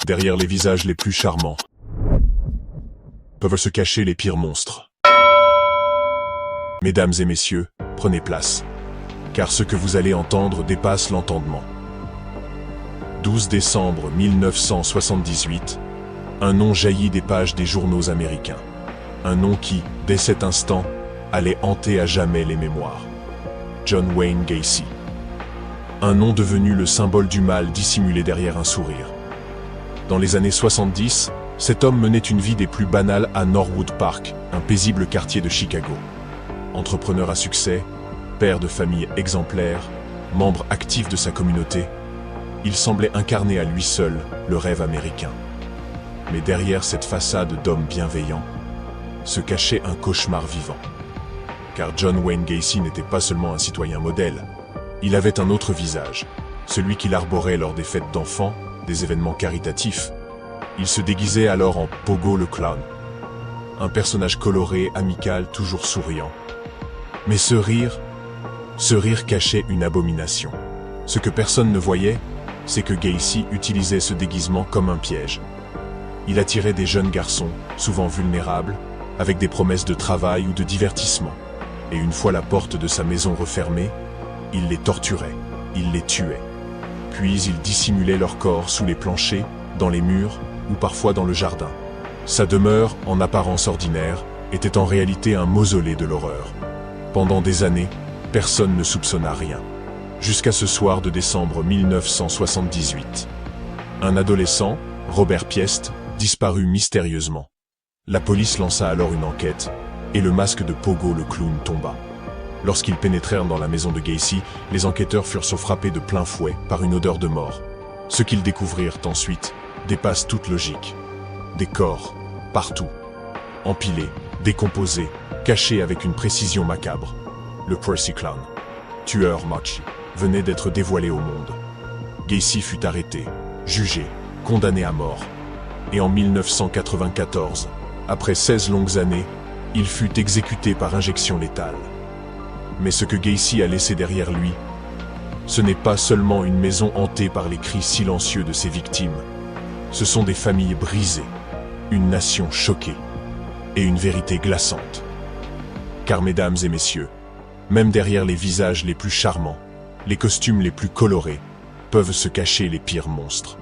Derrière les visages les plus charmants peuvent se cacher les pires monstres. Mesdames et messieurs, prenez place, car ce que vous allez entendre dépasse l'entendement. 12 décembre 1978, un nom jaillit des pages des journaux américains. Un nom qui, dès cet instant, allait hanter à jamais les mémoires. John Wayne Gacy. Un nom devenu le symbole du mal dissimulé derrière un sourire. Dans les années 70, cet homme menait une vie des plus banales à Norwood Park, un paisible quartier de Chicago. Entrepreneur à succès, père de famille exemplaire, membre actif de sa communauté, il semblait incarner à lui seul le rêve américain. Mais derrière cette façade d'homme bienveillant, se cachait un cauchemar vivant. Car John Wayne Gacy n'était pas seulement un citoyen modèle, il avait un autre visage, celui qu'il arborait lors des fêtes d'enfants, des événements caritatifs. Il se déguisait alors en Pogo le clown, un personnage coloré, amical, toujours souriant. Mais ce rire cachait une abomination. Ce que personne ne voyait, c'est que Gacy utilisait ce déguisement comme un piège. Il attirait des jeunes garçons, souvent vulnérables, avec des promesses de travail ou de divertissement. Et une fois la porte de sa maison refermée, il les torturait, il les tuait. Puis il dissimulait leur corps sous les planchers, dans les murs ou parfois dans le jardin. Sa demeure, en apparence ordinaire, était en réalité un mausolée de l'horreur. Pendant des années, personne ne soupçonna rien. Jusqu'à ce soir de décembre 1978. Un adolescent, Robert Piest, disparut mystérieusement. La police lança alors une enquête, et le masque de Pogo le clown tomba. Lorsqu'ils pénétrèrent dans la maison de Gacy, les enquêteurs furent frappés de plein fouet par une odeur de mort. Ce qu'ils découvrirent ensuite dépasse toute logique. Des corps, partout, empilés, décomposés, cachés avec une précision macabre. Le Percy Clown, tueur Mochi, venait d'être dévoilé au monde. Gacy fut arrêté, jugé, condamné à mort. Et en 1994, après 16 longues années, il fut exécuté par injection létale. Mais ce que Gacy a laissé derrière lui, ce n'est pas seulement une maison hantée par les cris silencieux de ses victimes. Ce sont des familles brisées, une nation choquée et une vérité glaçante. Car mesdames et messieurs, même derrière les visages les plus charmants, les costumes les plus colorés, peuvent se cacher les pires monstres.